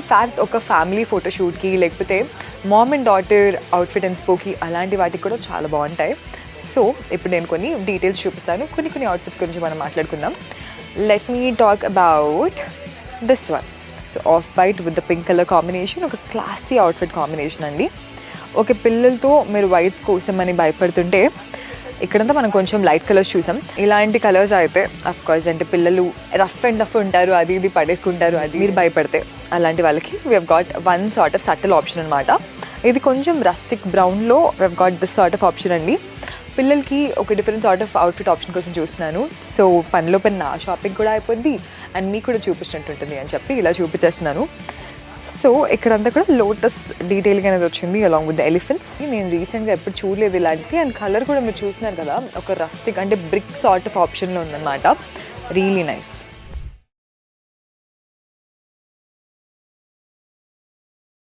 In fact ఒక family ఫోటోషూట్కి లేకపోతే mom and daughter outfit and స్పోకి అలాంటి వాటికి కూడా చాలా బాగుంటాయి. సో ఇప్పుడు నేను కొన్ని డీటెయిల్స్ చూపిస్తాను. కొన్ని అవుట్ఫిట్స్ గురించి మనం మాట్లాడుకుందాం. Let me talk about this one. So off white with the pink colour combination, ఒక క్లాసీ అవుట్ఫిట్ కాంబినేషన్ అండి. ఓకే, పిల్లలతో మీరు వైట్స్ కోసం అని భయపడుతుంటే ఇక్కడంతా మనం కొంచెం లైట్ కలర్స్ చూసాం. ఇలాంటి కలర్స్ అయితే అఫ్కోర్స్ అంటే పిల్లలు రఫ్ అండ్ టఫ్ ఉంటారు, అది ఇది పడేసుకుంటారు, అది మీరు భయపడితే అలాంటి వాళ్ళకి we have got one sort of subtle option అనమాట. ఇది కొంచెం రస్టిక్ బ్రౌన్లో we have got this sort of option అండి. పిల్లలకి ఒక different sort of outfit option కోసం చూస్తున్నాను. సో పనిలో పని నా షాపింగ్ కూడా అయిపోద్ది అండ్ మీకు కూడా చూపించినట్టు ఉంటుంది అని చెప్పి ఇలా చూపించేస్తున్నాను. సో ఇక్కడంతా కూడా లోటస్ డీటెయిల్గా అనేది వచ్చింది అలాంగ్ విత్ ద ఎలిఫెంట్స్. నేను రీసెంట్గా ఎప్పుడు చూడలేదు ఇలాంటివి. అండ్ కలర్ కూడా మీరు చూస్తున్నారు కదా, ఒక రస్టిక్ అంటే బ్రిక్ సార్ట్ ఆఫ్ ఆప్షన్లో ఉందన్నమాట. Really nice.